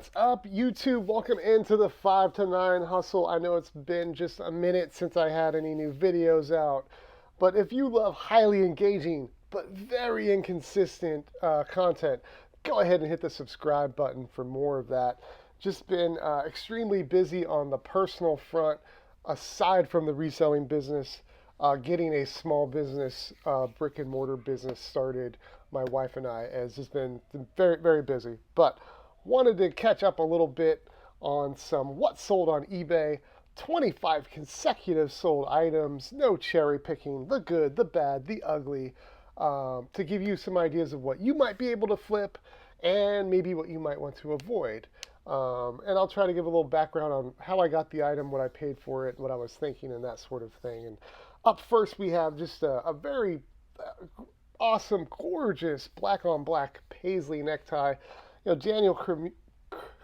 What's up, YouTube? Welcome into the 5 to 9 hustle. I know it's been just a minute since I had any new videos out, but if you love highly engaging but very inconsistent content, go ahead and hit the subscribe button for more of that. Just been extremely busy on the personal front, aside from the reselling business, getting a small business, brick and mortar business started. My wife and I has just been very, very busy, but wanted to catch up a little bit on some what sold on eBay. 25 consecutive sold items, no cherry picking, the good, the bad, the ugly, to give you some ideas of what you might be able to flip and maybe what you might want to avoid. And I'll try to give a little background on how I got the item, what I paid for it, what I was thinking, and that sort of thing. And up first, we have just a very awesome, gorgeous black on black paisley necktie. Daniel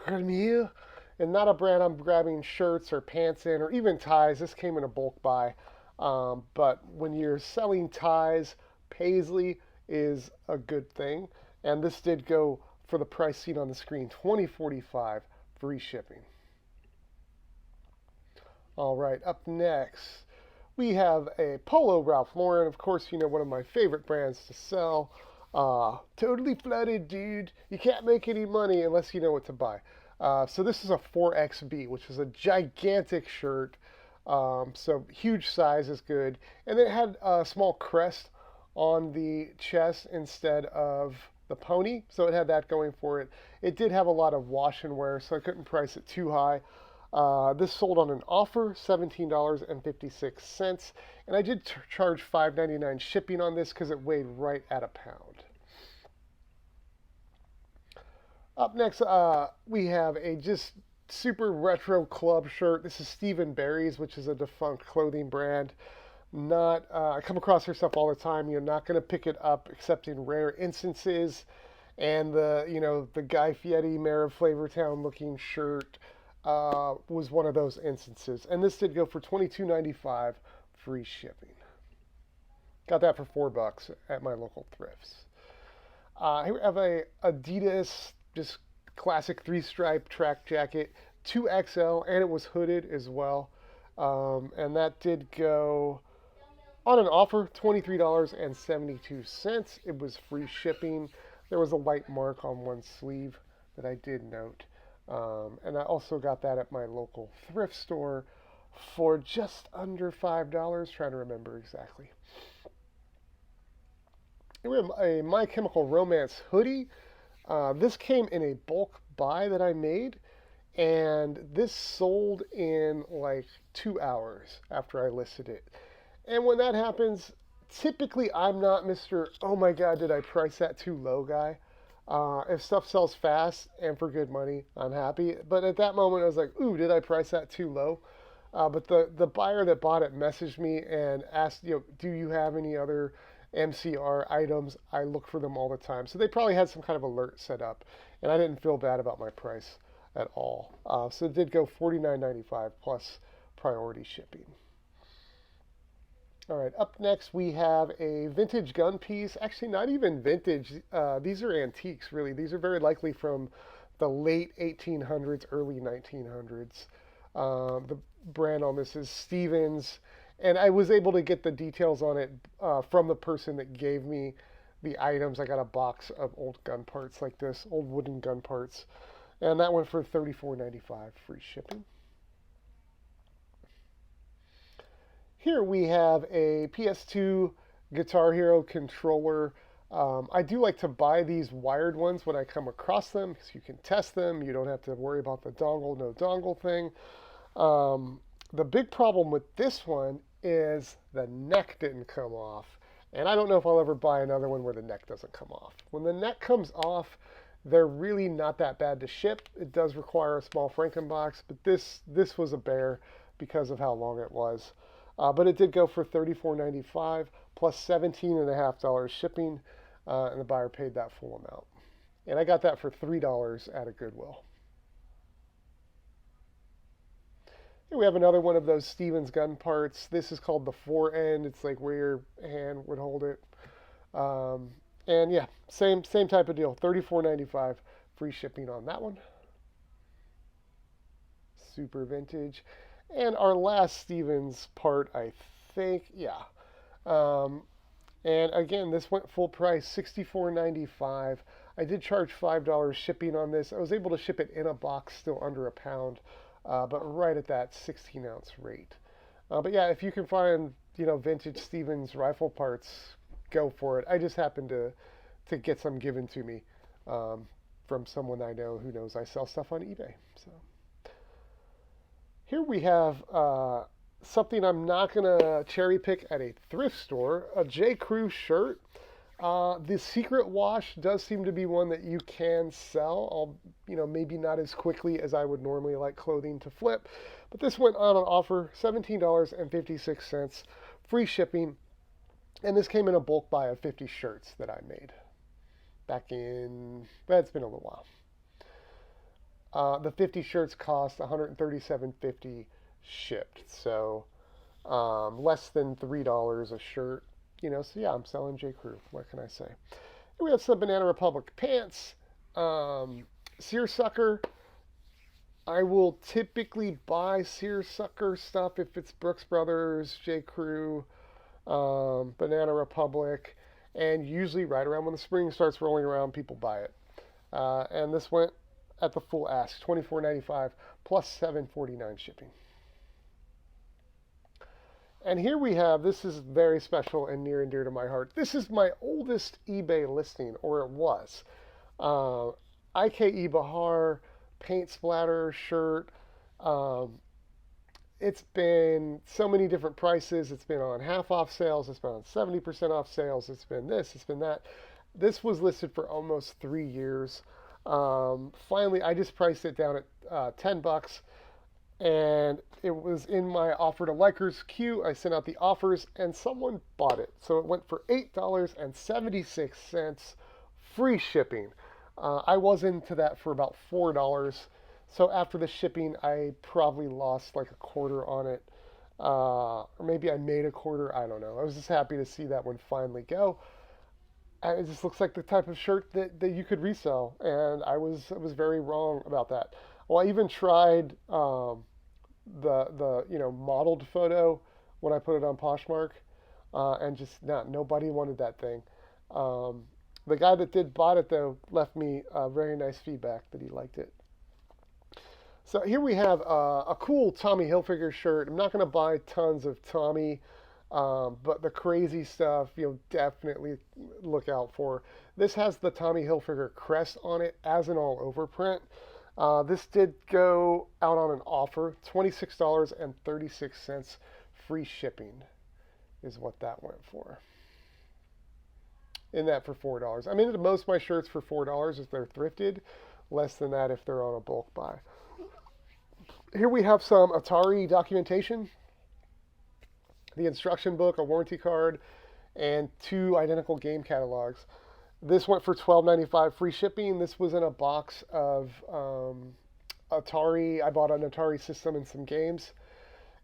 Cremieux, and not a brand I'm grabbing shirts or pants in or even ties. This came in a bulk buy. But when you're selling ties, paisley is a good thing. And this did go for the price seen on the screen, $20.45, free shipping. All right, up next, we have a Polo Ralph Lauren. Of course, one of my favorite brands to sell. Totally flooded, dude. You can't make any money unless you know what to buy. So this is a 4XB, which is a gigantic shirt. So huge size is good. And it had a small crest on the chest instead of the pony. So it had that going for it. It did have a lot of wash and wear, so I couldn't price it too high. This sold on an offer, $17.56. And I did charge $5.99 shipping on this because it weighed right at a pound. Up next, we have a just super retro club shirt. This is Stephen Barry's, which is a defunct clothing brand. Not, I come across their stuff all the time. You're not going to pick it up except in rare instances. And the Guy Fieri, Mayor of Flavortown looking shirt was one of those instances. And this did go for $22.95, free shipping. Got that for $4 at my local thrifts. Here we have a Adidas, just classic 3-stripe track jacket, 2XL, and it was hooded as well. And that did go on an offer, $23.72. It was free shipping. There was a light mark on one sleeve that I did note. And I also got that at my local thrift store for just under $5, trying to remember exactly. We have a My Chemical Romance hoodie. This came in a bulk buy that I made, and this sold in like 2 hours after I listed it. And when that happens, typically I'm not Mr. Oh my God, did I price that too low guy? If stuff sells fast and for good money, I'm happy. But at that moment, I was like, ooh, did I price that too low? But the buyer that bought it messaged me and asked, do you have any other MCR items? I look for them all the time. So they probably had some kind of alert set up, and I didn't feel bad about my price at all. So it did go $49.95 plus priority shipping. All right, up next we have a vintage gun piece. Actually, not even vintage. These are antiques, really. These are very likely from the late 1800s, early 1900s. The brand on this is Stevens, and I was able to get the details on it from the person that gave me the items. I got a box of old gun parts like this, old wooden gun parts, and that went for $34.95, free shipping. Here we have a PS2 Guitar Hero controller. I do like to buy these wired ones when I come across them because you can test them. You don't have to worry about the dongle, no dongle thing. The big problem with this one is the neck didn't come off. And I don't know if I'll ever buy another one where the neck doesn't come off. When the neck comes off, they're really not that bad to ship. It does require a small Frankenbox, but this was a bear because of how long it was. But it did go for $34.95 plus $17.50 shipping, and the buyer paid that full amount. And I got that for $3 at a Goodwill. Here we have another one of those Stevens gun parts. This is called the fore-end. It's like where your hand would hold it. And yeah, same type of deal. $34.95, free shipping on that one. super vintage. And our last Stevens part, I think, yeah. Um, and again, this went full price, $64.95. I did charge $5 shipping on this. I was able to ship it in a box, still under a pound, but right at that 16-ounce rate. But yeah, if you can find vintage Stevens rifle parts, go for it. I just happened to get some given to me um, from someone I know who knows I sell stuff on eBay. So here we have something I'm not gonna cherry pick at a thrift store, a J. Crew shirt. The secret wash does seem to be one that you can sell. Maybe not as quickly as I would normally like clothing to flip, but this went on offer, $17.56, free shipping, and this came in a bulk buy of 50 shirts that I made back in. It's been a little while. The 50 shirts cost $137.50 shipped, so less than $3 a shirt. So yeah, I'm selling J. Crew. What can I say? Here we have some Banana Republic pants. Seersucker. I will typically buy Seersucker stuff if it's Brooks Brothers, J. Crew, Banana Republic, and usually right around when the spring starts rolling around, people buy it. And this went at the full ask, $24.95 plus $7.49 shipping. And here we have, this is very special and near and dear to my heart. This is my oldest eBay listing, or it was. IKE Bahar paint splatter shirt. It's been so many different prices. It's been on half off sales. It's been on 70% off sales. It's been this, it's been that. This was listed for almost 3 years. Finally, I just priced it down at $10. And it was in my offer to likers queue. I sent out the offers and someone bought it. So it went for $8.76, free shipping. I was into that for about $4. So after the shipping, I probably lost like a quarter on it. Or maybe I made a quarter. I don't know. I was just happy to see that one finally go. And it just looks like the type of shirt that you could resell. And I was very wrong about that. Well, I even tried the modeled photo when I put it on Poshmark, and just nobody wanted that thing. The guy that did bought it though left me very nice feedback that he liked it. So here we have a cool Tommy Hilfiger shirt. I'm not going to buy tons of Tommy, but the crazy stuff, definitely look out for. This has the Tommy Hilfiger crest on it as an all-over print. This did go out on an offer, $26.36, free shipping is what that went for. In that for $4. I'm into most of my shirts for $4 if they're thrifted, less than that if they're on a bulk buy. Here we have some Atari documentation, the instruction book, a warranty card, and 2 identical game catalogs. This went for $12.95 free shipping. This was in a box of Atari. I bought an Atari system and some games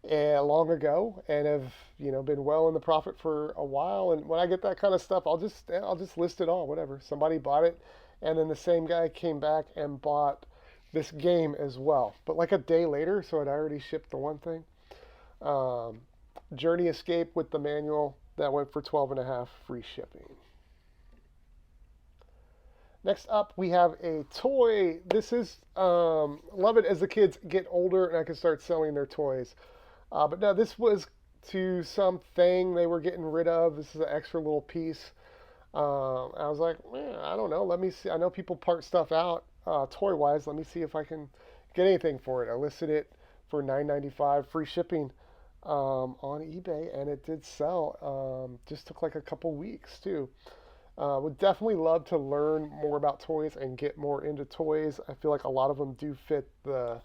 long ago, and have been well in the profit for a while. And when I get that kind of stuff, I'll just list it all, whatever. Somebody bought it, and then the same guy came back and bought this game as well, but like a day later, so I'd already shipped the one thing. Journey Escape with the manual that went for $12.50 free shipping. Next up, we have a toy. This is, love it as the kids get older and I can start selling their toys. But no, this was to something they were getting rid of. This is an extra little piece. I was like, I don't know. Let me see. I know people part stuff out toy-wise. Let me see if I can get anything for it. I listed it for $9.95 free shipping on eBay, and it did sell. Just took like a couple weeks, too. Would definitely love to learn more about toys and get more into toys. I feel like a lot of them do fit the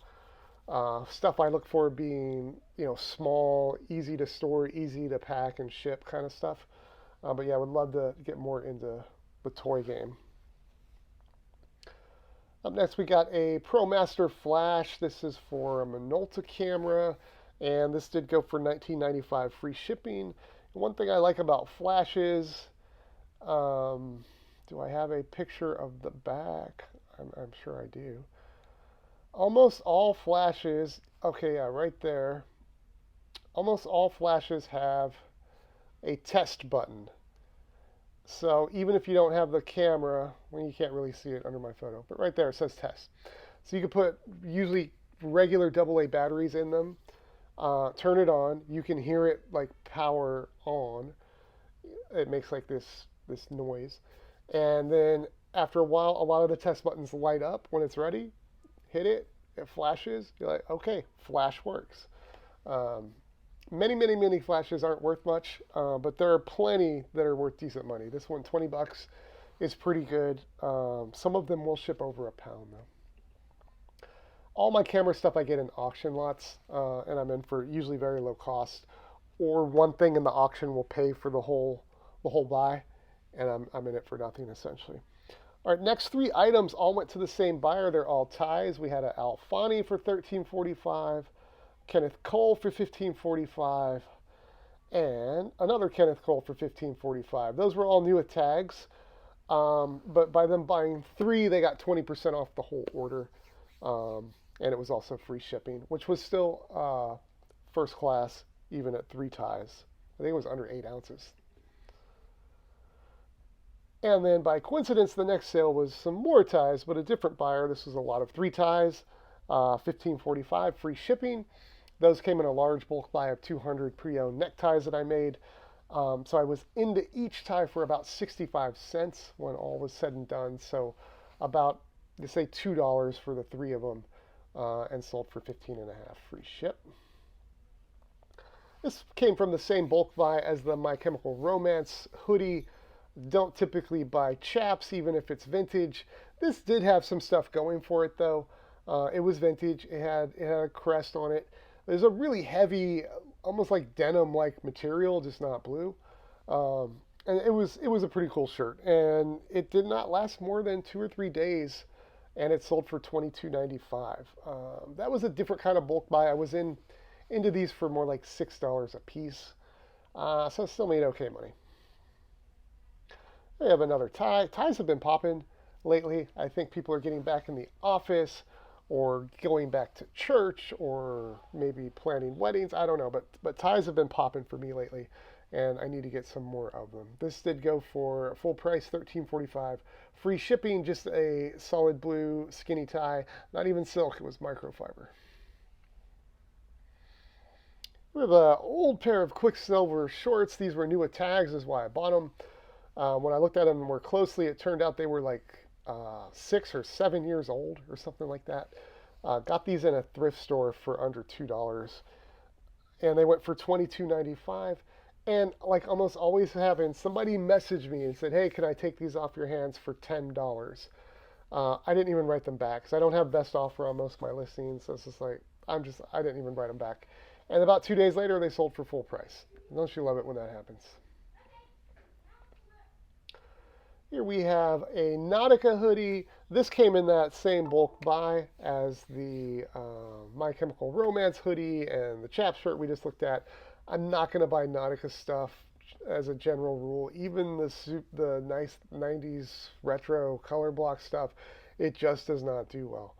stuff I look for, being small, easy to store, easy to pack and ship kind of stuff. But yeah, I would love to get more into the toy game. Up next, we got a ProMaster Flash. This is for a Minolta camera, and this did go for $19.95 free shipping. One thing I like about flashes. Do I have a picture of the back? I'm sure I do. Almost all flashes, okay, yeah, right there. Almost all flashes have a test button. So even if you don't have the camera, well, you can't really see it under my photo, but right there it says test. So you can put usually regular AA batteries in them, turn it on. You can hear it like power on. It makes like this noise, and then after a while, a lot of the test buttons light up when it's ready. Hit it, it flashes. You're like, okay, flash works. Um, many flashes aren't worth much, but there are plenty that are worth decent money. This one, $20, is pretty good. Some of them will ship over £1 though. All my camera stuff I get in auction lots, and I'm in for usually very low cost, or one thing in the auction will pay for the whole buy, and I'm in it for nothing essentially. All right, next three items all went to the same buyer. They're all ties. We had an Alfani for $13.45, Kenneth Cole for $15.45, and another Kenneth Cole for $15.45. Those were all new at tags, but by them buying three, they got 20% off the whole order, and it was also free shipping, which was still first class even at three ties. I think it was under 8 ounces. And then by coincidence, the next sale was some more ties, but a different buyer. This was a lot of three ties, 15.45 free shipping. Those came in a large bulk buy of 200 pre-owned neckties that I made. So I was into each tie for about 65 cents when all was said and done. So about, they say $2 for the three of them, and sold for 15 and a half free ship. This came from the same bulk buy as the My Chemical Romance hoodie. Don't typically buy chaps, even if it's vintage. This did have some stuff going for it, though. It was vintage. It had a crest on it. There's a really heavy, almost like denim-like material, just not blue. And it was a pretty cool shirt. And it did not last more than 2 or 3 days, and it sold for $22.95. That was a different kind of bulk buy. I was into these for more like $6 a piece, so I still made okay money. We have another tie. Ties have been popping lately. I think people are getting back in the office or going back to church or maybe planning weddings. I don't know, but ties have been popping for me lately, and I need to get some more of them. This did go for full price, $13.45, free shipping. Just a solid blue skinny tie, not even silk. It was microfiber. We have an old pair of Quicksilver shorts. These were new at tags, is why I bought them. When I looked at them more closely, it turned out they were like 6 or 7 years old or something like that. Got these in a thrift store for under $2, and they went for $22.95. And like almost always happens, somebody messaged me and said, "Hey, can I take these off your hands for $10?" I didn't even write them back because I don't have best offer on most of my listings. So it's just like I didn't even write them back. And about 2 days later, they sold for full price. Don't you love it when that happens? Here we have a Nautica hoodie. This came in that same bulk buy as the My Chemical Romance hoodie and the chap shirt we just looked at. I'm not going to buy Nautica stuff as a general rule. Even the nice 90s retro color block stuff, it just does not do well.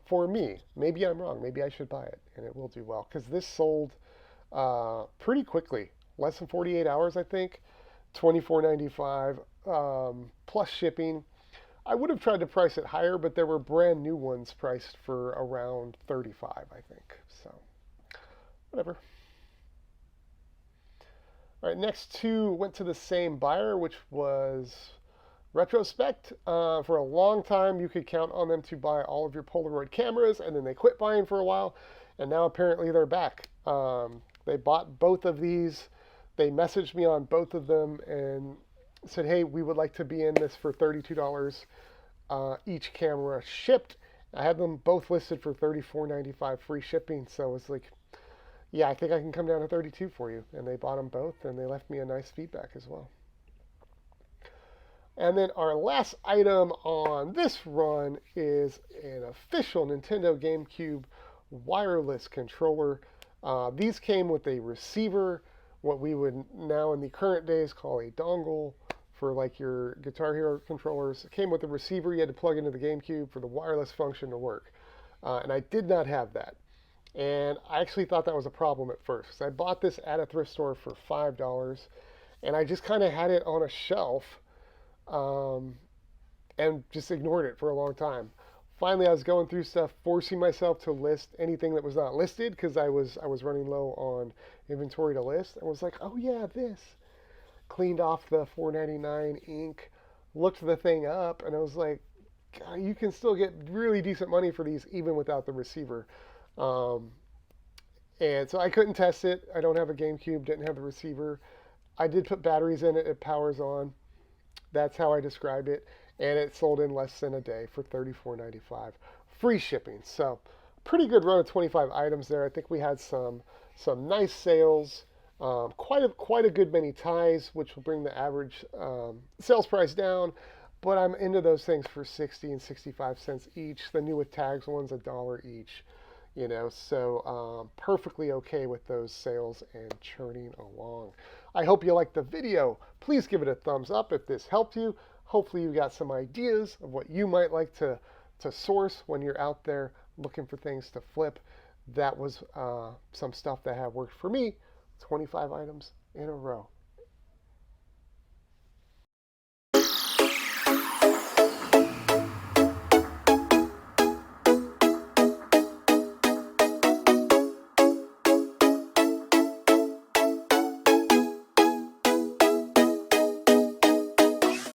For me, maybe I'm wrong. Maybe I should buy it, and it will do well because this sold pretty quickly, less than 48 hours, I think. 24.95 plus shipping. I would have tried to price it higher, but there were brand new ones priced for around 35, I think. So, whatever. All right, next two went to the same buyer, which was Retrospect. For a long time, you could count on them to buy all of your Polaroid cameras, and then they quit buying for a while, and now apparently they're back. They bought both of these. They messaged me on both of them and said, "Hey, we would like to be in this for $32 each camera shipped." I had them both listed for $34.95 free shipping, so it's like, yeah, I think I can come down to 32 for you. And they bought them both, and they left me a nice feedback as well. And then our last item on this run is an official Nintendo GameCube wireless controller. These came with a receiver, what we would now in the current days call a dongle for like your Guitar Hero controllers. It came with a receiver you had to plug into the GameCube for the wireless function to work. And I did not have that. And I actually thought that was a problem at first. So I bought this at a thrift store for $5, and I just kind of had it on a shelf um, and just ignored it for a long time. Finally, I was going through stuff, forcing myself to list anything that was not listed because I was running low on inventory to list, and was like, oh yeah, this. Cleaned off the $4.99 ink, looked the thing up, and I was like, God, you can still get really decent money for these even without the receiver. Um, and so I couldn't test it. I don't have a GameCube, didn't have the receiver. I did put batteries in it, it powers on. That's how I describe it. And it sold in less than a day for $34.95. Free shipping. So pretty good run of 25 items there. I think we had some nice sales. Quite a good many ties, which will bring the average sales price down. But I'm into those things for 60 and 65 cents each. The new with tags ones, $1 each. So perfectly okay with those sales and churning along. I hope you liked the video. Please give it a thumbs up if this helped you. Hopefully you got some ideas of what you might like to source when you're out there looking for things to flip. That was some stuff that have worked for me. 25 items in a row.